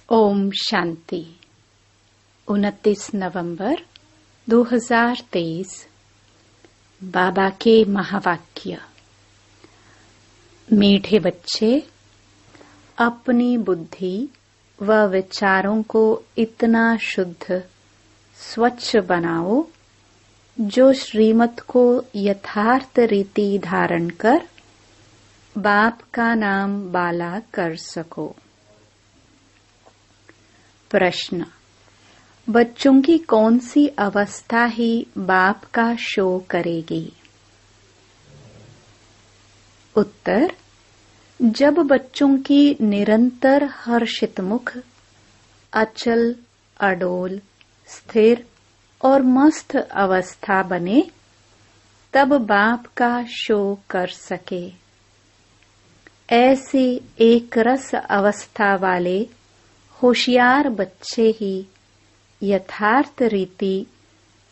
ओम शांति। 29 नवंबर 2023। बाबा के महावाक्य। मीठे बच्चे, अपनी बुद्धि व विचारों को इतना शुद्ध स्वच्छ बनाओ जो श्रीमत को यथार्थ रीति धारण कर बाप का नाम बाला कर सको। प्रश्न: बच्चों की कौन सी अवस्था ही बाप का शो करेगी? उत्तर: जब बच्चों की निरंतर हर्षितमुख, अचल, अडोल, स्थिर और मस्त अवस्था बने, तब बाप का शो कर सके। ऐसी एक रस अवस्था वाले होशियार बच्चे ही यथार्थ रीति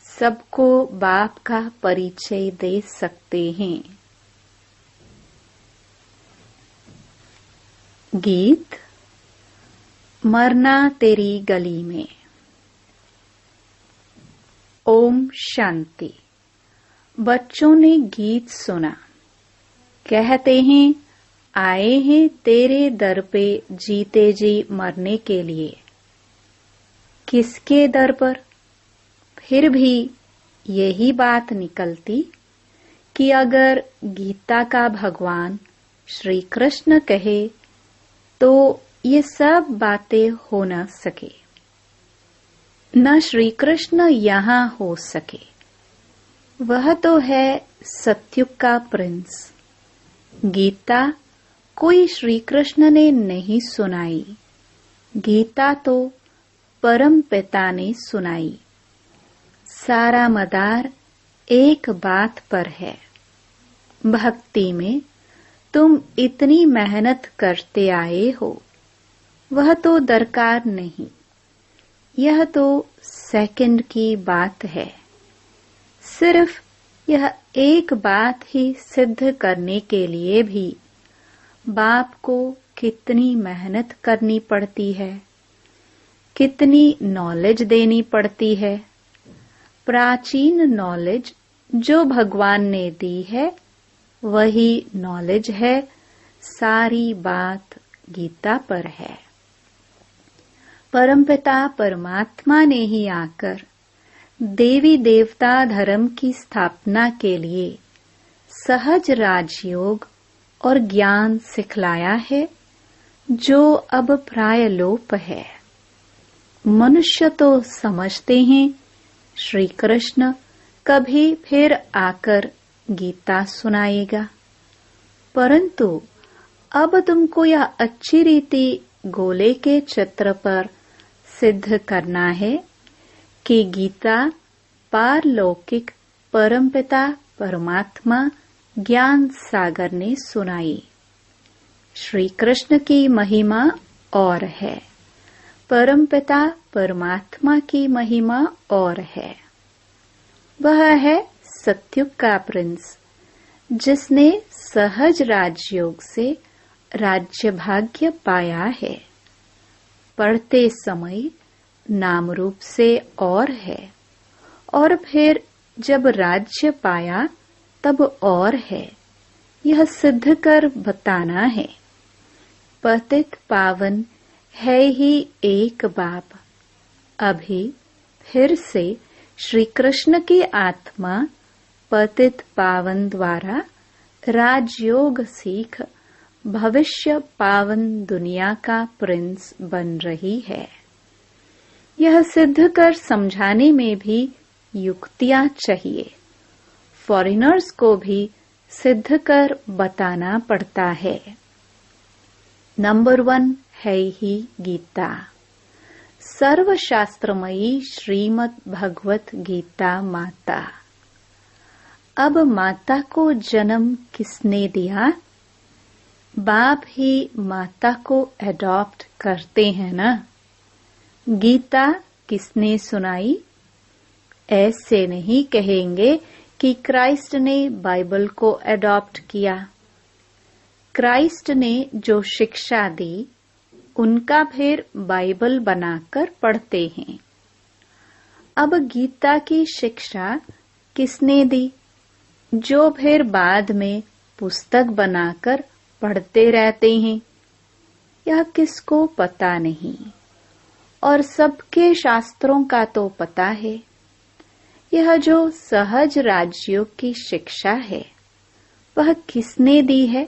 सबको बाप का परिचय दे सकते हैं। गीत मरना तेरी गली में। ओम शांति। बच्चों ने गीत सुना। कहते हैं, आए हैं तेरे दर पे जीते जी मरने के लिए। किसके दर पर? फिर भी यही बात निकलती कि अगर गीता का भगवान श्री कृष्ण कहे तो ये सब बातें हो न सके, न श्री कृष्ण यहाँ हो सके। वह तो है सत्युग का प्रिंस। गीता कोई श्री कृष्ण ने नहीं सुनाई, गीता तो परम पिता ने सुनाई। सारा मदार एक बात पर है, भक्ति में तुम इतनी मेहनत करते आए हो, वह तो दरकार नहीं। यह तो सेकंड की बात है। सिर्फ यह एक बात ही सिद्ध करने के लिए भी बाप को कितनी मेहनत करनी पड़ती है, कितनी नॉलेज देनी पड़ती है। प्राचीन नॉलेज जो भगवान ने दी है वही नॉलेज है। सारी बात गीता पर है। परमपिता परमात्मा ने ही आकर देवी देवता धर्म की स्थापना के लिए सहज राजयोग और ज्ञान सिखलाया है, जो अब प्राय लोप है। मनुष्य तो समझते हैं श्री कृष्ण कभी फिर आकर गीता सुनाएगा, परंतु अब तुमको यह अच्छी रीति गोले के चित्र पर सिद्ध करना है कि गीता पारलौकिक परमपिता परमात्मा ज्ञान सागर ने सुनाई। श्री कृष्ण की महिमा और है, परमपिता परमात्मा की महिमा और है। वह है सत्युग का प्रिंस, जिसने सहज राजयोग से राज्य भाग्य पाया है। पढ़ते समय नाम रूप से और है, और फिर जब राज्य पाया तब और है। यह सिद्ध कर बताना है। पतित पावन है ही एक बाप। अभी फिर से श्री कृष्ण की आत्मा पतित पावन द्वारा राजयोग सीख भविष्य पावन दुनिया का प्रिंस बन रही है। यह सिद्ध कर समझाने में भी युक्तियां चाहिए। फॉरेनर्स को भी सिद्ध कर बताना पड़ता है। नंबर 1 है ही गीता, सर्वशास्त्रमयी श्रीमद् भगवत गीता माता। अब माता को जन्म किसने दिया? बाप ही माता को एडॉप्ट करते हैं ना। गीता किसने सुनाई? ऐसे नहीं कहेंगे कि क्राइस्ट ने बाइबल को एडॉप्ट किया। क्राइस्ट ने जो शिक्षा दी उनका फिर बाइबल बनाकर पढ़ते हैं। अब गीता की शिक्षा किसने दी, जो फिर बाद में पुस्तक बनाकर पढ़ते रहते हैं? यह किसको पता नहीं, और सबके शास्त्रों का तो पता है। यह जो सहज राजयोग की शिक्षा है, वह किसने दी है?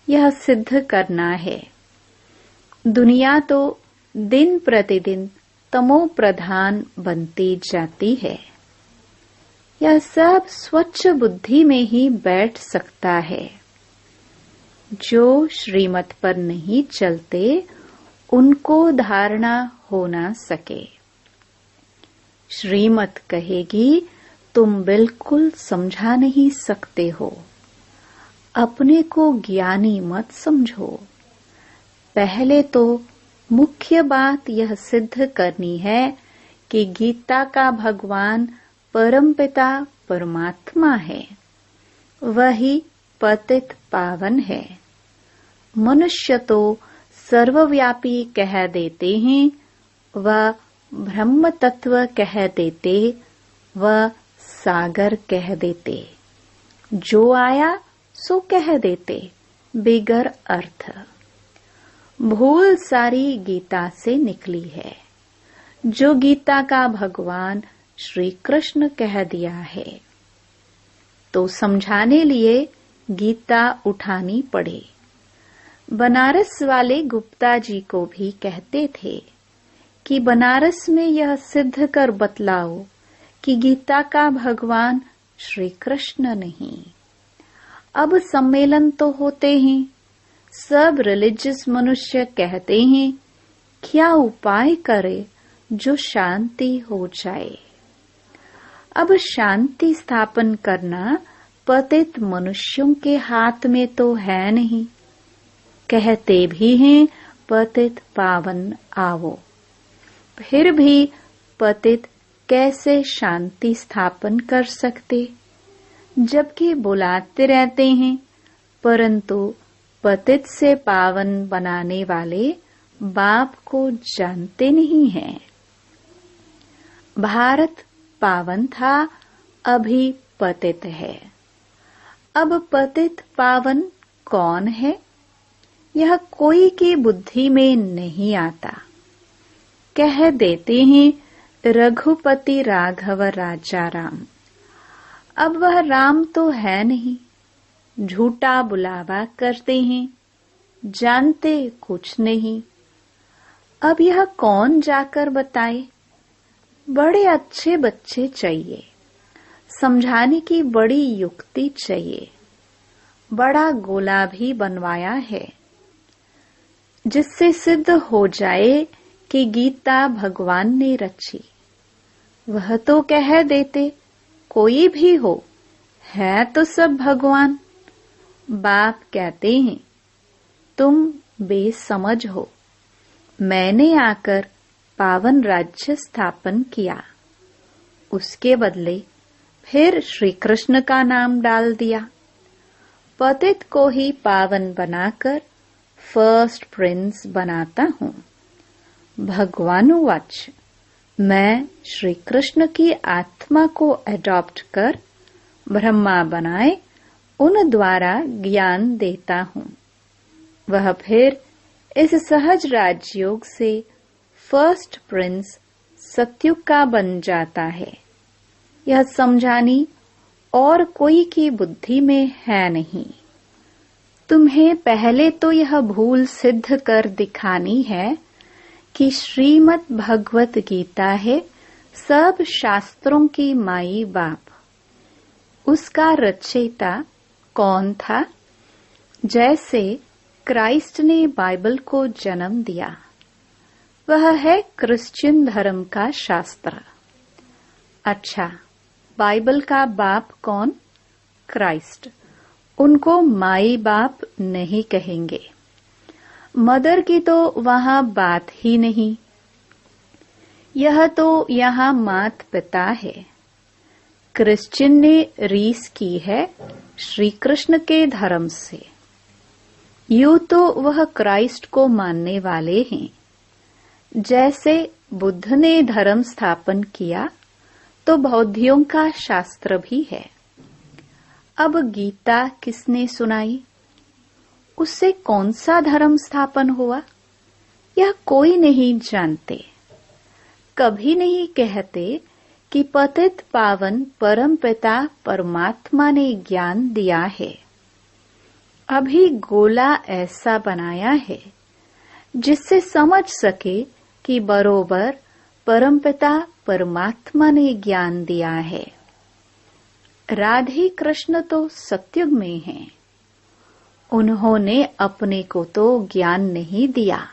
यह सिद्ध करना है। दुनिया तो दिन प्रतिदिन तमो प्रधान बनती जाती है। यह सब स्वच्छ बुद्धि में ही बैठ सकता है। जो श्रीमत पर नहीं चलते, उनको धारणा हो ना सके। श्रीमत कहेगी, तुम बिल्कुल समझा नहीं सकते हो, अपने को ज्ञानी मत समझो। पहले तो मुख्य बात यह सिद्ध करनी है कि गीता का भगवान परमपिता परमात्मा है, वही पतित पावन है। मनुष्य तो सर्वव्यापी कह देते हैं, वह ब्रह्म तत्व कह देते, वह सागर कह देते, जो आया सो कह देते, बेगर अर्थ। भूल सारी गीता से निकली है, जो गीता का भगवान श्री कृष्ण कह दिया है। तो समझाने लिए गीता उठानी पड़े। बनारस वाले गुप्ता जी को भी कहते थे कि बनारस में यह सिद्ध कर बतलाओ कि गीता का भगवान श्री कृष्ण नहीं। अब सम्मेलन तो होते हैं, सब रिलीजियस मनुष्य कहते हैं, क्या उपाय करे जो शांति हो जाए। अब शांति स्थापन करना पतित मनुष्यों के हाथ में तो है नहीं। कहते भी हैं पतित पावन आवो, फिर भी पतित कैसे शांति स्थापन कर सकते, जबकि बुलाते रहते हैं, परंतु पतित से पावन बनाने वाले बाप को जानते नहीं हैं। भारत पावन था, अभी पतित है। अब पतित पावन कौन है, यह कोई की बुद्धि में नहीं आता। कह देते हैं रघुपति राघव राजा राम। अब वह राम तो है नहीं, झूठा बुलावा करते हैं, जानते कुछ नहीं। अब यह कौन जाकर बताए। बड़े अच्छे बच्चे चाहिए, समझाने की बड़ी युक्ति चाहिए। बड़ा गोला भी बनवाया है, जिससे सिद्ध हो जाए कि गीता भगवान ने रची। वह तो कह देते, कोई भी हो, है तो सब भगवान। बाप कहते हैं, तुम बेसमझ हो, मैंने आकर पावन राज्य स्थापन किया। उसके बदले फिर श्री कृष्ण का नाम डाल दिया। पतित को ही पावन बनाकर फर्स्ट प्रिंस बनाता हूँ। भगवानुवाच, मैं श्री कृष्ण की आत्मा को अडॉप्ट कर ब्रह्मा बनाए उन द्वारा ज्ञान देता हूँ। वह फिर इस सहज राजयोग से फर्स्ट प्रिंस सत्युग का बन जाता है। यह समझानी और कोई की बुद्धि में है नहीं। तुम्हें पहले तो यह भूल सिद्ध कर दिखानी है कि श्रीमद् भगवत गीता है सब शास्त्रों की माई बाप। उसका रचयिता कौन था? जैसे क्राइस्ट ने बाइबल को जन्म दिया, वह है क्रिश्चियन धर्म का शास्त्र। अच्छा, बाइबल का बाप कौन? क्राइस्ट। उनको माई बाप नहीं कहेंगे। मदर की तो वहां बात ही नहीं। यह तो यहाँ मात पिता है। क्रिश्चियन ने रीस की है श्री कृष्ण के धर्म से। यूं तो वह क्राइस्ट को मानने वाले हैं। जैसे बुद्ध ने धर्म स्थापन किया तो बौद्धियों का शास्त्र भी है। अब गीता किसने सुनाई, उससे कौन सा धर्म स्थापन हुआ, यह कोई नहीं जानते। कभी नहीं कहते कि पतित पावन परमपिता परमात्मा ने ज्ञान दिया है। अभी गोला ऐसा बनाया है जिससे समझ सके कि बरोबर परमपिता परमात्मा ने ज्ञान दिया है। राधे कृष्ण तो सतयुग में हैं। उन्होंने अपने को तो ज्ञान नहीं दिया,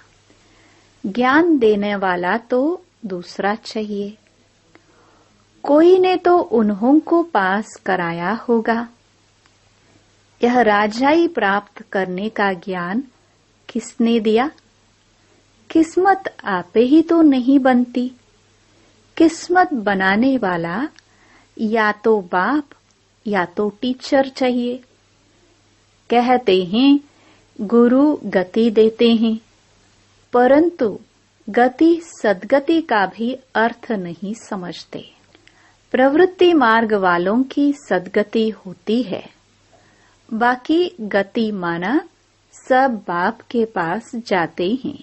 ज्ञान देने वाला तो दूसरा चाहिए। कोई ने तो उन्हों को पास कराया होगा। यह राजाई प्राप्त करने का ज्ञान किसने दिया? किस्मत आपे ही तो नहीं बनती। किस्मत बनाने वाला या तो बाप या तो टीचर चाहिए। कहते हैं गुरु गति देते हैं, परंतु गति सद्गति का भी अर्थ नहीं समझते। प्रवृत्ति मार्ग वालों की सद्गति होती है, बाकी गति माना सब बाप के पास जाते हैं।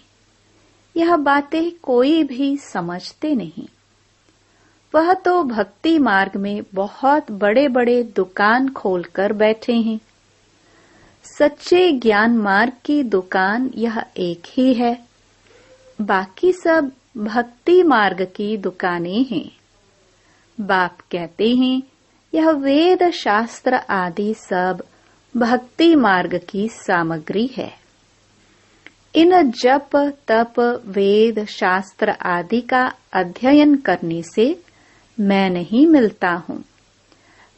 यह बातें कोई भी समझते नहीं। वह तो भक्ति मार्ग में बहुत बड़े बड़े दुकान खोलकर बैठे हैं। सच्चे ज्ञान मार्ग की दुकान यह एक ही है, बाकी सब भक्ति मार्ग की दुकानें हैं। बाप कहते हैं यह वेद शास्त्र आदि सब भक्ति मार्ग की सामग्री है। इन जप तप वेद शास्त्र आदि का अध्ययन करने से मैं नहीं मिलता हूँ।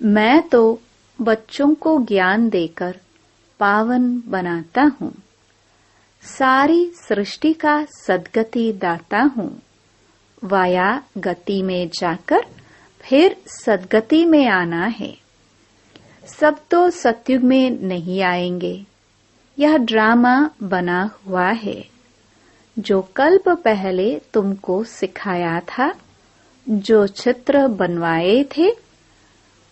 मैं तो बच्चों को ज्ञान देकर पावन बनाता हूँ। सारी सृष्टि का सद्गति दाता हूँ। वाया गति में जाकर फिर सद्गति में आना है। सब तो सतयुग में नहीं आएंगे। यह ड्रामा बना हुआ है। जो कल्प पहले तुमको सिखाया था, जो चित्र बनवाए थे,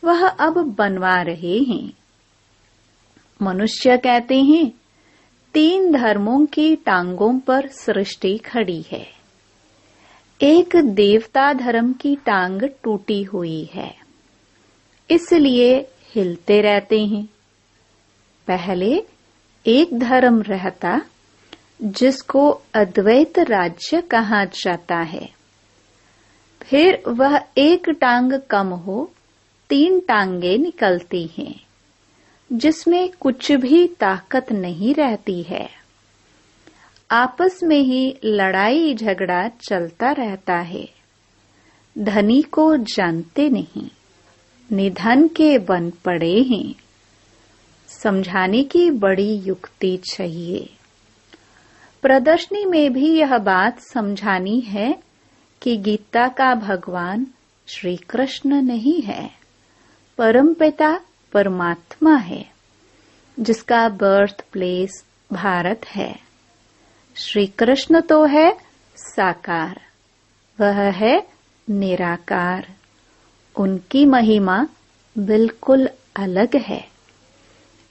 वह अब बनवा रहे हैं। मनुष्य कहते हैं 3 धर्मों की टांगों पर सृष्टि खड़ी है। एक देवता धर्म की टांग टूटी हुई है, इसलिए हिलते रहते हैं। पहले एक धर्म रहता जिसको अद्वैत राज्य कहा जाता है। फिर वह एक टांग कम हो 3 टांगे निकलती हैं, जिसमें कुछ भी ताकत नहीं रहती है। आपस में ही लड़ाई झगड़ा चलता रहता है। धनी को जानते नहीं, निधन के बन पड़े हैं। समझाने की बड़ी युक्ति चाहिए। प्रदर्शनी में भी यह बात समझानी है कि गीता का भगवान श्री कृष्ण नहीं है, परमपिता परमात्मा है, जिसका बर्थ प्लेस भारत है। श्री कृष्ण तो है साकार, वह है निराकार। उनकी महिमा बिल्कुल अलग है।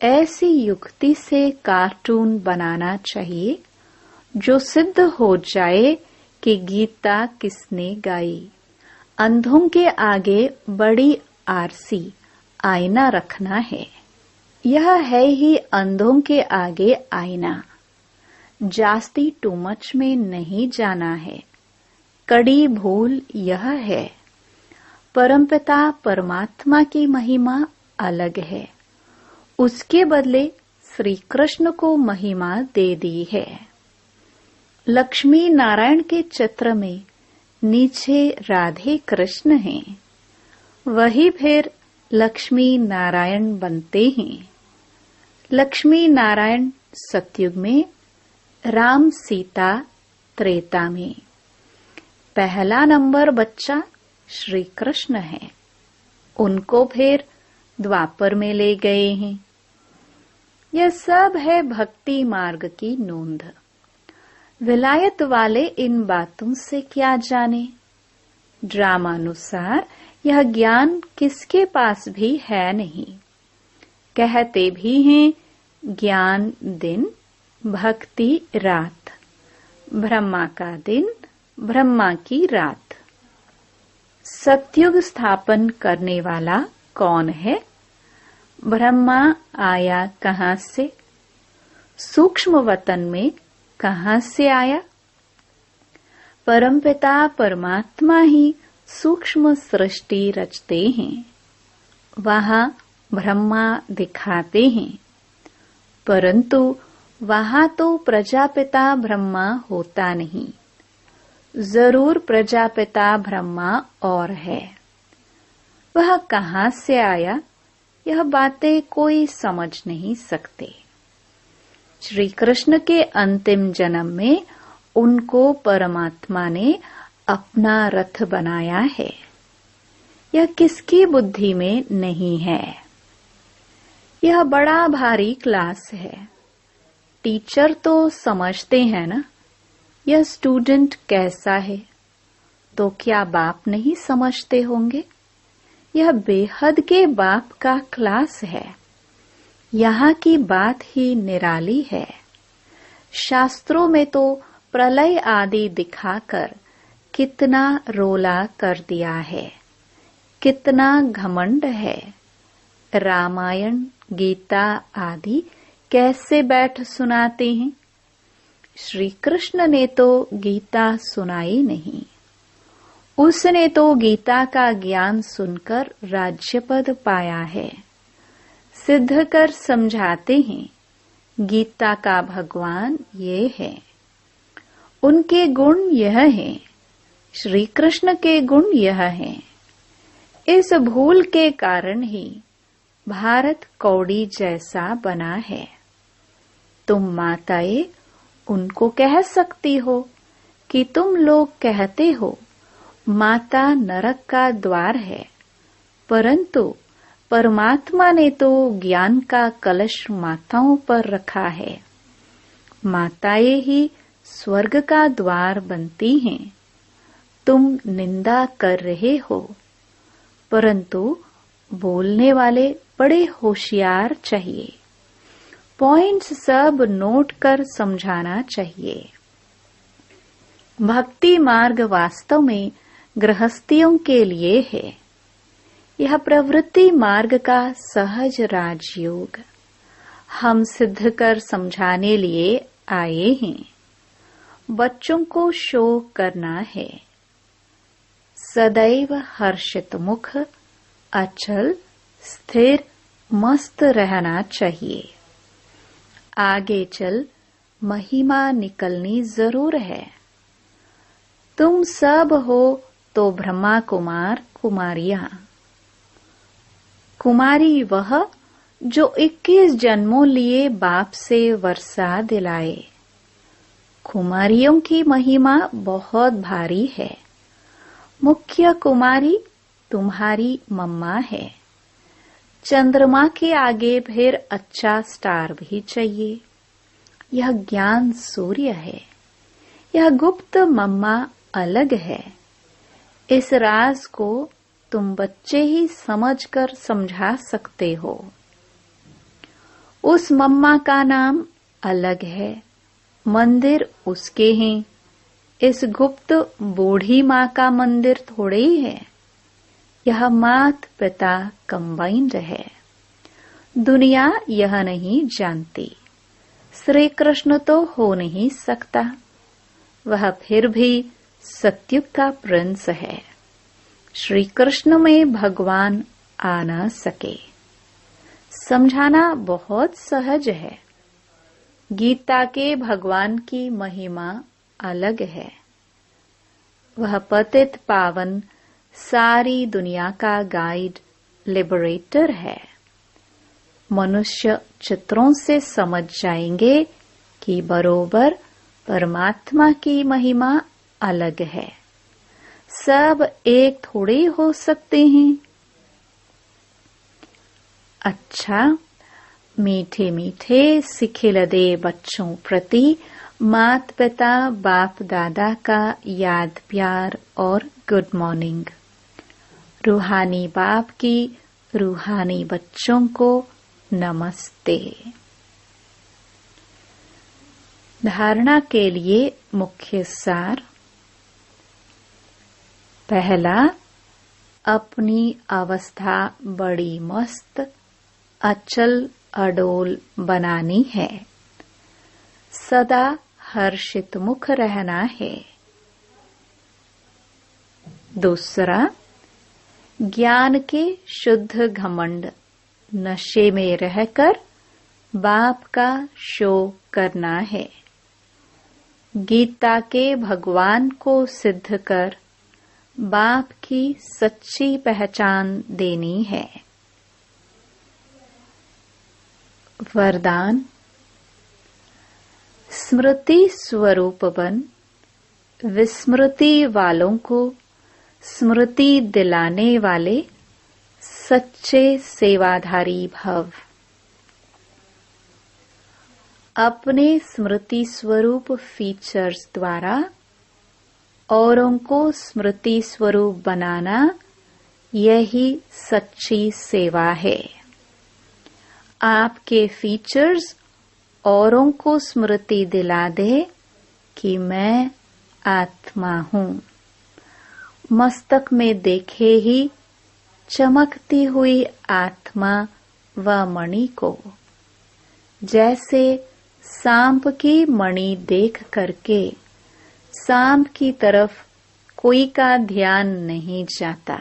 ऐसी युक्ति से कार्टून बनाना चाहिए जो सिद्ध हो जाए कि गीता किसने गाई। अंधों के आगे बड़ी आरसी आईना रखना है। यह है ही अंधों के आगे आईना। जास्ती टू मच में नहीं जाना है। कड़ी भूल यह है, परमपिता परमात्मा की महिमा अलग है, उसके बदले श्री कृष्ण को महिमा दे दी है। लक्ष्मी नारायण के चित्र में नीचे राधे कृष्ण हैं, वही फिर लक्ष्मी नारायण बनते हैं। लक्ष्मी नारायण सतयुग में, राम सीता त्रेता में। पहला नंबर बच्चा श्री कृष्ण है, उनको फिर द्वापर में ले गए हैं। यह सब है भक्ति मार्ग की नोंद। विलायत वाले इन बातों से क्या जाने। ड्रामानुसार यह ज्ञान किसके पास भी है नहीं। कहते भी हैं ज्ञान दिन, भक्ति रात, ब्रह्मा का दिन, ब्रह्मा की रात। सतयुग स्थापन करने वाला कौन है? ब्रह्मा आया कहाँ से? सूक्ष्म वतन में कहाँ से आया? परमपिता परमात्मा ही सूक्ष्म सृष्टि रचते हैं। वहाँ ब्रह्मा दिखाते हैं, परंतु वहाँ तो प्रजापिता ब्रह्मा होता नहीं। जरूर प्रजापिता ब्रह्मा और है। वह कहाँ से आया, यह बातें कोई समझ नहीं सकते। श्री कृष्ण के अंतिम जन्म में उनको परमात्मा ने अपना रथ बनाया है। यह किसकी बुद्धि में नहीं है। यह बड़ा भारी क्लास है। टीचर तो समझते हैं ना, यह स्टूडेंट कैसा है, तो क्या बाप नहीं समझते होंगे। यह बेहद के बाप का क्लास है। यहाँ की बात ही निराली है। शास्त्रों में तो प्रलय आदि दिखाकर कितना रोला कर दिया है, कितना घमंड है। रामायण गीता आदि कैसे बैठ सुनाते हैं। श्री कृष्ण ने तो गीता सुनाई नहीं। उसने तो गीता का ज्ञान सुनकर राज्यपद पाया है। सिद्ध कर समझाते हैं गीता का भगवान ये है, उनके गुण यह हैं, श्री कृष्ण के गुण यह हैं। इस भूल के कारण ही भारत कौड़ी जैसा बना है। तुम माताएं उनको कह सकती हो कि तुम लोग कहते हो माता नरक का द्वार है, परंतु परमात्मा ने तो ज्ञान का कलश माताओं पर रखा है। माताएं ही स्वर्ग का द्वार बनती हैं। तुम निंदा कर रहे हो, परंतु बोलने वाले बड़े होशियार चाहिए। पॉइंट्स सब नोट कर समझाना चाहिए। भक्ति मार्ग वास्तव में गृहस्थियों के लिए है। यह प्रवृत्ति मार्ग का सहज राजयोग हम सिद्ध कर समझाने लिए आए हैं। बच्चों को शो करना है। सदैव हर्षित मुख, अचल स्थिर मस्त रहना चाहिए। आगे चल महिमा निकलनी जरूर है। तुम सब हो तो ब्रह्मा कुमार कुमारियां। कुमारी वह जो 21 जन्मों लिए बाप से वर्षा दिलाए। कुमारियों की महिमा बहुत भारी है। मुख्य कुमारी तुम्हारी मम्मा है। चंद्रमा के आगे फिर अच्छा स्टार भी चाहिए। यह ज्ञान सूर्य है। यह गुप्त मम्मा अलग है। इस राज को तुम बच्चे ही समझकर समझा सकते हो। उस मम्मा का नाम अलग है, मंदिर उसके हैं। इस गुप्त बूढ़ी माँ का मंदिर थोड़े ही है। यह मात पिता कंबाइंड है। दुनिया यह नहीं जानती। श्री कृष्ण तो हो नहीं सकता। वह फिर भी सत्युग का प्रिंस है। श्री कृष्ण में भगवान आ न सके। समझाना बहुत सहज है। गीता के भगवान की महिमा अलग है। वह पतित पावन सारी दुनिया का गाइड लिबरेटर है। मनुष्य चित्रों से समझ जाएंगे कि बरोबर परमात्मा की महिमा अलग है। सब एक थोड़े हो सकते हैं। अच्छा, मीठे मीठे सिखिलदे बच्चों प्रति मात पिता बाप दादा का याद प्यार और गुड मॉर्निंग। रूहानी बाप की रूहानी बच्चों को नमस्ते। धारणा के लिए मुख्य सार। पहला, अपनी अवस्था बड़ी मस्त अचल अडोल बनानी है। सदा हर्षित मुख रहना है। दूसरा, ज्ञान के शुद्ध घमंड नशे में रहकर बाप का शो करना है। गीता के भगवान को सिद्ध कर बाप की सच्ची पहचान देनी है। वरदान। स्मृति स्वरूप बन विस्मृति वालों को स्मृति दिलाने वाले सच्चे सेवाधारी भव। अपने स्मृति स्वरूप फीचर्स द्वारा औरों को स्मृति स्वरूप बनाना यही सच्ची सेवा है। आपके फीचर्स औरों को स्मृति दिला दे कि मैं आत्मा हूँ। मस्तक में देखे ही चमकती हुई आत्मा व मणि को, जैसे सांप की मणि देख करके सांप की तरफ कोई का ध्यान नहीं जाता,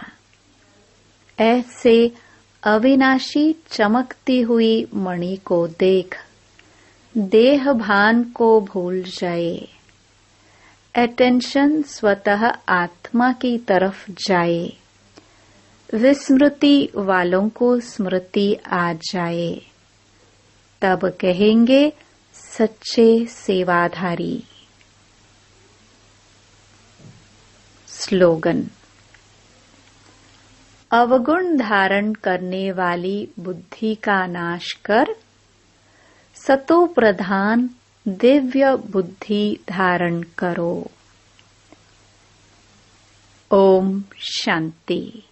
ऐसे अविनाशी चमकती हुई मणि को देख देह भान को भूल जाए। अटेंशन स्वतः आत्मा की तरफ जाए। विस्मृति वालों को स्मृति आ जाए। तब कहेंगे सच्चे सेवाधारी। स्लोगन। अवगुण धारण करने वाली बुद्धि का नाश कर सतो प्रधान दिव्य बुद्धि धारण करो। ओम शांति।